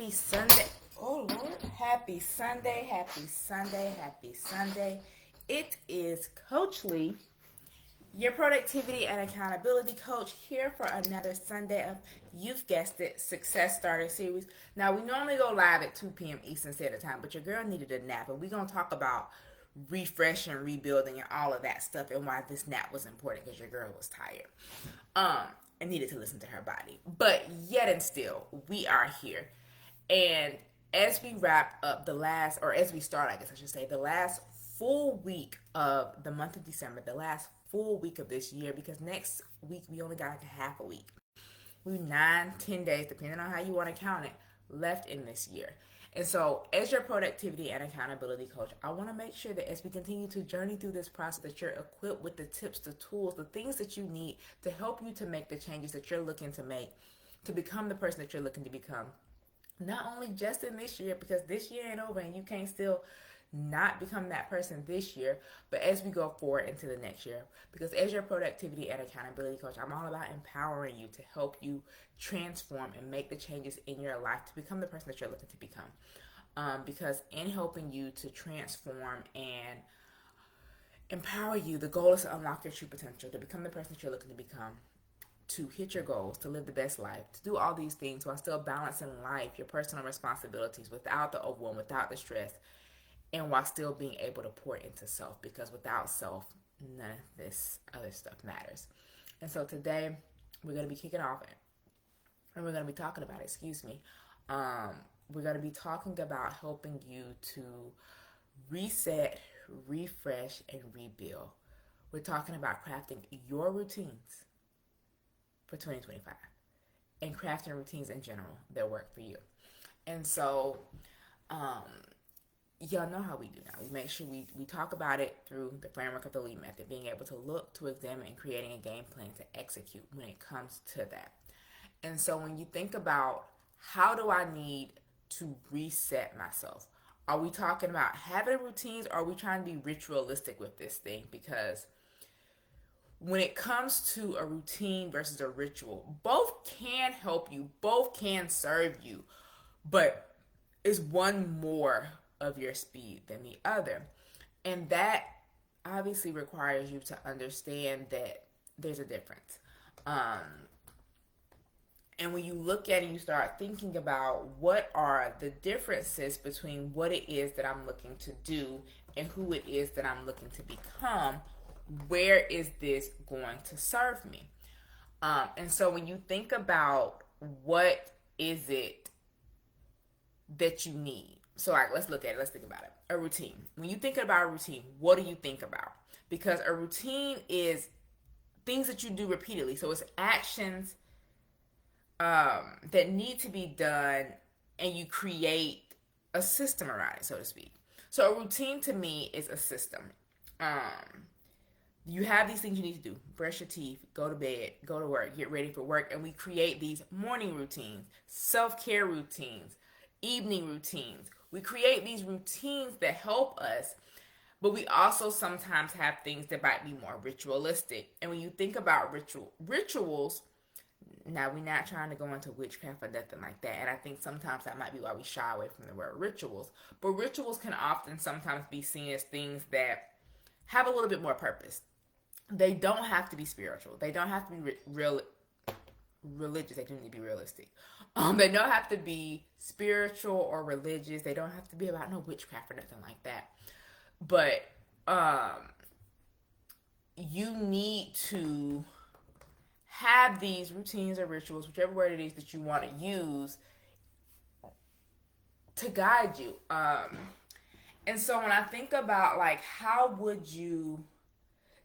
Happy Sunday. Oh, Lord. Happy Sunday. Happy Sunday. Happy Sunday. It is Coach Lee, your productivity and accountability coach, here for another Sunday of, you've guessed it, Success Starter Series. Now, we normally go live at 2 p.m. Eastern Standard Time, but your girl needed a nap, and we're going to talk about refreshing, rebuilding, and all of that stuff, and why this nap was important, because your girl was tired. And needed to listen to her body. But yet and still, we are here. And as we wrap up as we start, I guess I should say, the last full week of the month of December, the last full week of this year, because next week we only got like a half a week. We 9, 10 days, depending on how you want to count it, left in this year. And so, as your productivity and accountability coach, I want to make sure that as we continue to journey through this process, that you're equipped with the tips, the tools, the things that you need to help you to make the changes that you're looking to make, to become the person that you're looking to become. Not only just in this year, because this year ain't over and you can't still not become that person this year, but as we go forward into the next year. Because as your productivity and accountability coach, I'm all about empowering you to help you transform and make the changes in your life to become the person that you're looking to become. Because in helping you to transform and empower you, the goal is to unlock your true potential, to become the person that you're looking to become, to hit your goals, to live the best life, to do all these things while still balancing life, your personal responsibilities, without the overwhelm, without the stress, and while still being able to pour into self, because without self, none of this other stuff matters. And so today, we're going to be kicking off, and we're going to be talking about, we're going to be talking about helping you to reset, refresh, and rebuild. We're talking about crafting your routines for 2025 and crafting routines in general that work for you. And so, y'all know how we do now. We make sure we talk about it through the framework of the LEAD method, being able to look, to examine, and creating a game plan to execute when it comes to that. And so when you think about, how do I need to reset myself? Are we talking about having routines, or are we trying to be ritualistic with this thing? Because when it comes to a routine versus a ritual, both can help you, both can serve you, but is one more of your speed than the other? And that obviously requires you to understand that there's a difference. And when you look at it, you start thinking about, what are the differences between what it is that I'm looking to do and who it is that I'm looking to become. Where is this going to serve me? And so when you think about, what is it that you need? So let's look at it. Let's think about it. A routine. When you think about a routine, what do you think about? Because a routine is things that you do repeatedly. So it's actions that need to be done, and you create a system around it, so to speak. So a routine to me is a system. You have these things you need to do: brush your teeth, go to bed, go to work, get ready for work, and we create these morning routines, self-care routines, evening routines. We create these routines that help us, but we also sometimes have things that might be more ritualistic. And when you think about rituals, now we're not trying to go into witchcraft or nothing like that, and I think sometimes that might be why we shy away from the word rituals. But rituals can often sometimes be seen as things that have a little bit more purpose. They don't have to be spiritual. They don't have to be religious. They do need to be realistic. They don't have to be spiritual or religious. They don't have to be about no witchcraft or nothing like that. But you need to have these routines or rituals, whichever word it is that you want to use, to guide you. And so when I think about, how would you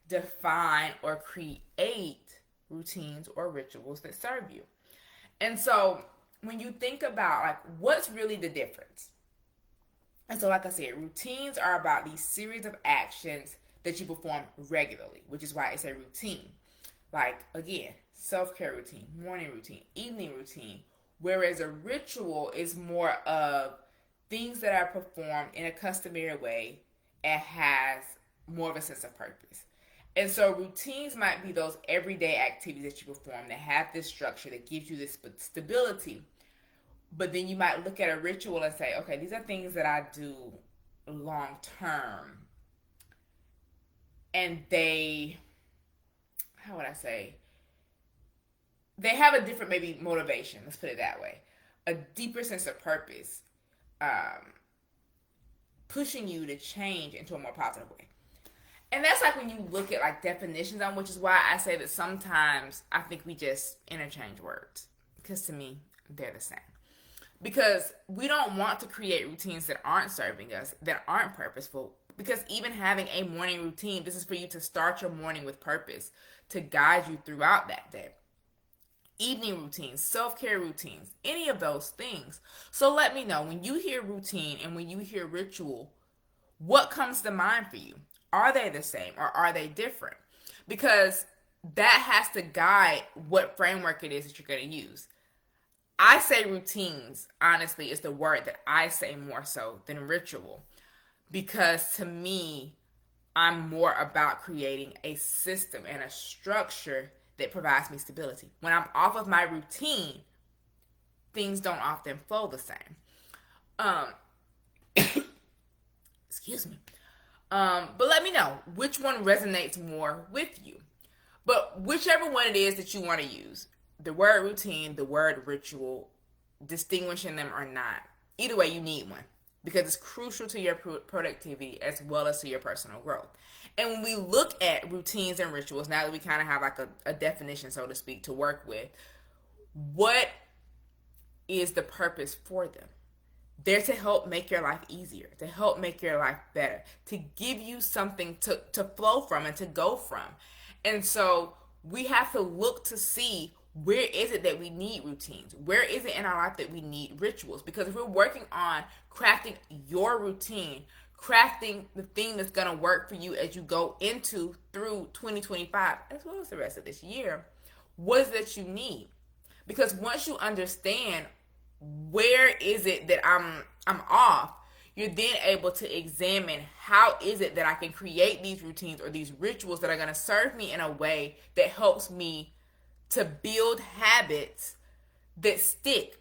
define or create routines or rituals that serve you? And so when you think about, what's really the difference? And so, like I said, routines are about these series of actions that you perform regularly, which is why it's a routine. Again, self-care routine, morning routine, evening routine. Whereas a ritual is more of things that are performed in a customary way and has more of a sense of purpose. And so routines might be those everyday activities that you perform that have this structure that gives you this stability. But then you might look at a ritual and say, okay, these are things that I do long term. And they, how would I say, they have a different maybe motivation, let's put it that way, a deeper sense of purpose, um, pushing you to change into a more positive way. And that's like when you look at like definitions on, which is why I say that sometimes I think we just interchange words, because to me they're the same. Because we don't want to create routines that aren't serving us, that aren't purposeful. Because even having a morning routine, this is for you to start your morning with purpose, to guide you throughout that day. Evening routines, self-care routines, any of those things. So let me know, when you hear routine and when you hear ritual, what comes to mind for you? Are they the same or are they different? Because that has to guide what framework it is that you're going to use. I say routines, honestly, is the word that I say more so than ritual. Because to me, I'm more about creating a system and a structure that provides me stability. When I'm off of my routine, things don't often flow the same. Um, excuse me. But let me know which one resonates more with you. But whichever one it is that you want to use, the word routine, the word ritual, distinguishing them or not, either way, you need one because it's crucial to your productivity as well as to your personal growth. And when we look at routines and rituals, now that we kind of have like a definition, so to speak, to work with, what is the purpose for them? They're to help make your life easier, to help make your life better, to give you something to flow from and to go from. And so we have to look to see, where is it that we need routines? Where is it in our life that we need rituals? Because if we're working on crafting your routine, crafting the thing that's going to work for you as you go into through 2025, as well as the rest of this year, what is it that you need? Because once you understand where is it that I'm off, you're then able to examine how is it that I can create these routines or these rituals that are going to serve me in a way that helps me to build habits that stick.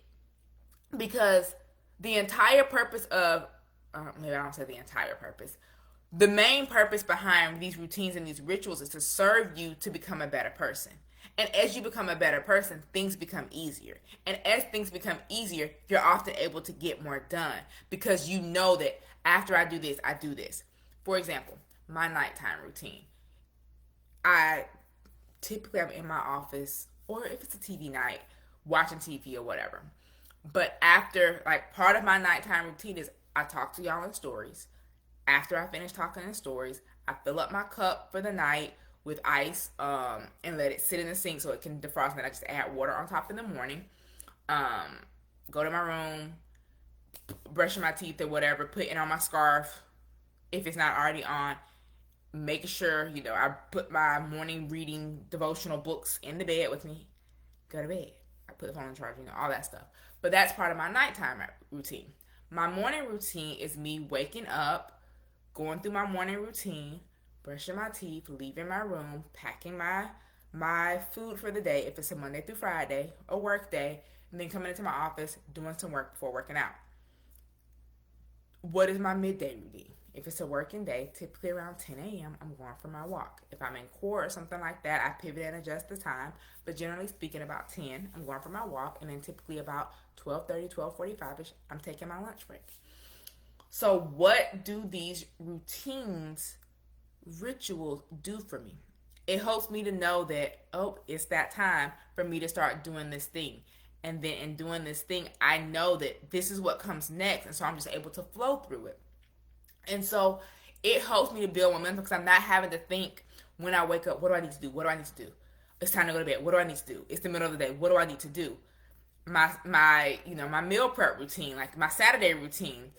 Because the entire purpose of, maybe I don't say the entire purpose, the main purpose behind these routines and these rituals is to serve you to become a better person. And as you become a better person, things become easier. And as things become easier, you're often able to get more done because you know that after I do this, I do this. For example, my nighttime routine. I typically am in my office, or if it's a TV night, watching TV or whatever. But after, like, part of my nighttime routine is I talk to y'all in stories. After I finish talking in stories, I fill up my cup for the night with ice, and let it sit in the sink so it can defrost. And then I just add water on top in the morning. Go to my room, brushing my teeth or whatever, putting on my scarf if it's not already on. Making sure, I put my morning reading devotional books in the bed with me. Go to bed. I put the phone on charge, all that stuff. But that's part of my nighttime routine. My morning routine is me waking up, going through my morning routine, brushing my teeth, leaving my room, packing my food for the day, if it's a Monday through Friday, a work day, and then coming into my office, doing some work before working out. What is my midday routine? If it's a working day, typically around 10 a.m., I'm going for my walk. If I'm in court or something like that, I pivot and adjust the time. But generally speaking, about 10, I'm going for my walk. And then typically about 12:30, 12:45-ish, I'm taking my lunch break. So what do these routines, rituals do for me? It helps me to know that, it's that time for me to start doing this thing. And then in doing this thing, I know that this is what comes next. And so I'm just able to flow through it. And so it helps me to build momentum because I'm not having to think when I wake up, what do I need to do? What do I need to do? It's time to go to bed. What do I need to do? It's the middle of the day. What do I need to do? My meal prep routine, like my Saturday routine,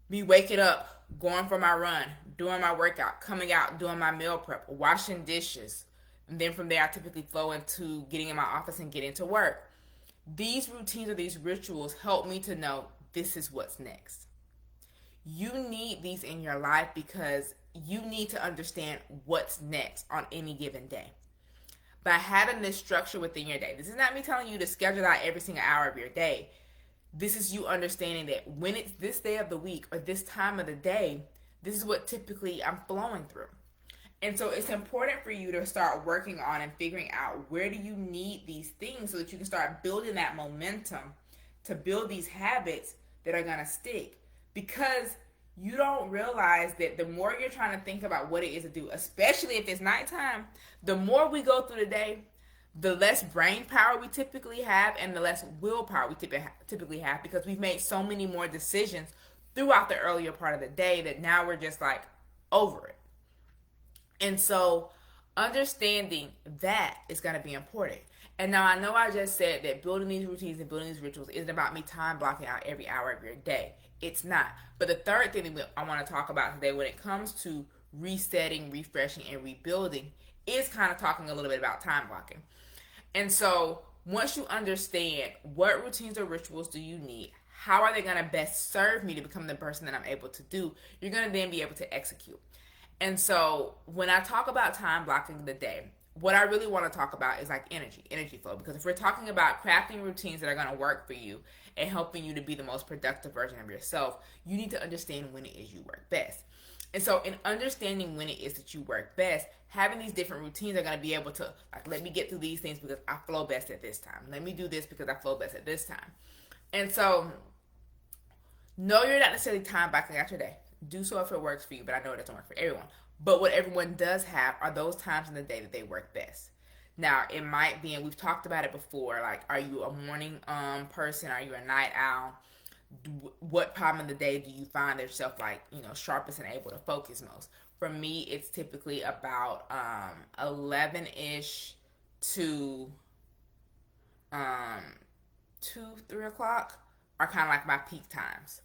me waking up, going for my run, doing my workout, coming out, doing my meal prep, washing dishes. And then from there, I typically flow into getting in my office and getting to work. These routines or these rituals help me to know this is what's next. You need these in your life because you need to understand what's next on any given day. By having this structure within your day, this is not me telling you to schedule out every single hour of your day, This is you understanding that when it's this day of the week or this time of the day, this is what typically I'm flowing through. And so it's important for you to start working on and figuring out where do you need these things so that you can start building that momentum to build these habits that are going to stick. Because you don't realize that the more you're trying to think about what it is to do, especially if it's nighttime, the more we go through the day, the less brain power we typically have and the less willpower we typically have, because we've made so many more decisions throughout the earlier part of the day that now we're just like over it. And so understanding that is going to be important. And now I know I just said that building these routines and building these rituals isn't about me time blocking out every hour of your day. It's not. But the third thing that I want to talk about today when it comes to resetting, refreshing, and rebuilding is kind of talking a little bit about time blocking. And so once you understand what routines or rituals do you need, how are they going to best serve me to become the person that I'm able to do, you're going to then be able to execute. And so when I talk about time blocking the day, what I really want to talk about is like energy flow. Because if we're talking about crafting routines that are going to work for you and helping you to be the most productive version of yourself, you need to understand when it is you work best. And so in understanding when it is that you work best, having these different routines are going to be able to, like, let me get through these things because I flow best at this time. Let me do this because I flow best at this time. And so, no, you're not necessarily time blocking out your day. Do so if it works for you, but I know it doesn't work for everyone. But what everyone does have are those times in the day that they work best. Now, it might be, and we've talked about it before, like, are you a morning person? Are you a night owl? What time of the day do you find yourself, like, sharpest and able to focus most? For me, it's typically about 11-ish to 3 o'clock are kind of like my peak times.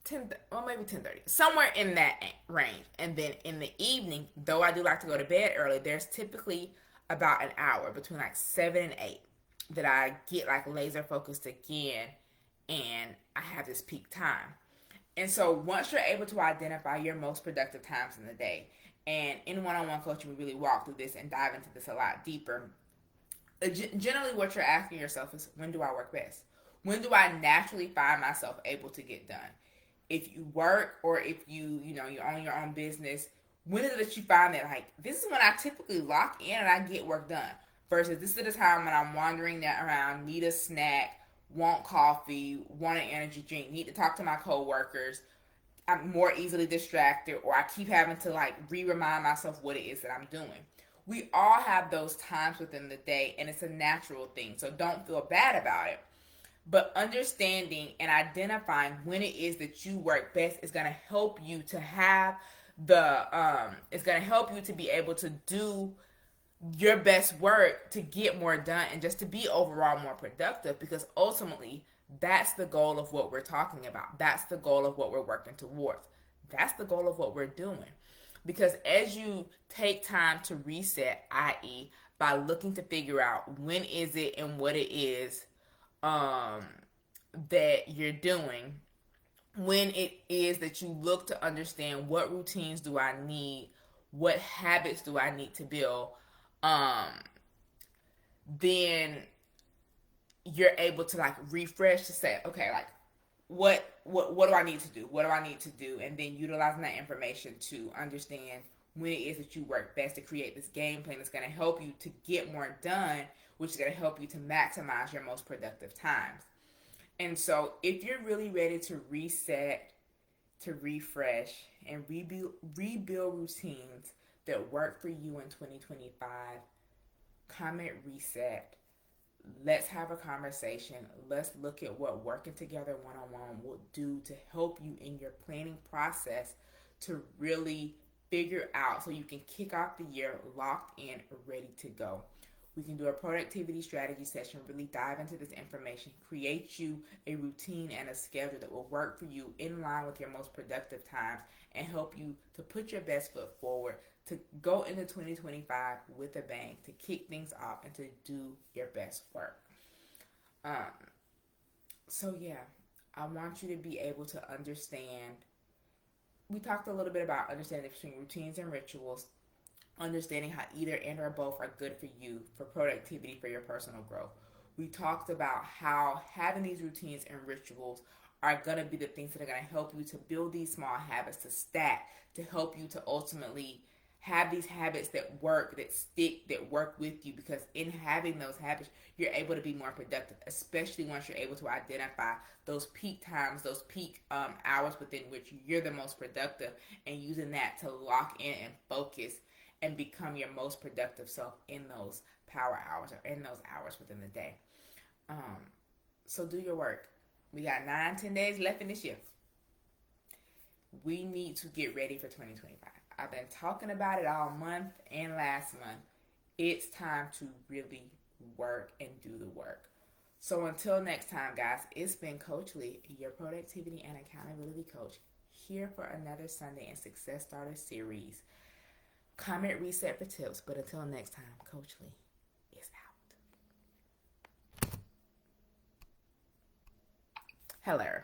10, well, maybe 10:30, somewhere in that range. And then in the evening, though I do like to go to bed early, there's typically about an hour between like 7 and 8 that I get like laser focused again, and I have this peak time. And so once you're able to identify your most productive times in the day, and in one-on-one coaching, we really walk through this and dive into this a lot deeper. Generally, what you're asking yourself is, when do I work best? When do I naturally find myself able to get done? If you work or if you own your own business, when is it that you find that, like, this is when I typically lock in and I get work done, versus this is the time when I'm wandering around, need a snack, want coffee, want an energy drink, need to talk to my coworkers, I'm more easily distracted, or I keep having to like remind myself what it is that I'm doing. We all have those times within the day, and it's a natural thing, so don't feel bad about it. But understanding and identifying when it is that you work best is going to help you to have it's going to help you to be able to do your best work, to get more done, and just to be overall more productive, because ultimately that's the goal of what we're talking about. That's the goal of what we're working towards. That's the goal of what we're doing. Because as you take time to reset, i.e., by looking to figure out when is it and what it is that you're doing, when it is that you look to understand what routines do I need, what habits do I need to build, then you're able to like refresh to say, okay, like what do I need to do? What do I need to do? And then utilizing that information to understand when it is that you work best, to create this game plan that's going to help you to get more done, which is going to help you to maximize your most productive times. And so if you're really ready to reset, to refresh, and rebuild routines that work for you in 2025, comment reset. Let's have a conversation. Let's look at what working together one-on-one will do to help you in your planning process to really figure out, so you can kick off the year locked in, ready to go. We can do a productivity strategy session, really dive into this information, create you a routine and a schedule that will work for you in line with your most productive times, and help you to put your best foot forward, to go into 2025 with a bang, to kick things off and to do your best work. So yeah, I want you to be able to understand. We talked a little bit about understanding between routines and rituals, understanding how either and or both are good for you, for productivity, for your personal growth. we talked about how having these routines and rituals are going to be the things that are going to help you to build these small habits to stack, to help you to ultimately have these habits that work, that stick, that work with you. Because in having those habits, you're able to be more productive, especially once you're able to identify those peak times, those peak hours within which you're the most productive, and using that to lock in and focus and become your most productive self in those power hours or in those hours within the day. So do your work. We got 9-10 days left in this year. We need to get ready for 2025. I've been talking about it all month and last month. It's time to really work and do the work. So until next time, guys, it's been Coach Lee, your productivity and accountability coach, here for another Sunday in Success Starter series. Comment, reset for tips. But until next time, Coach Lee is out. Hello.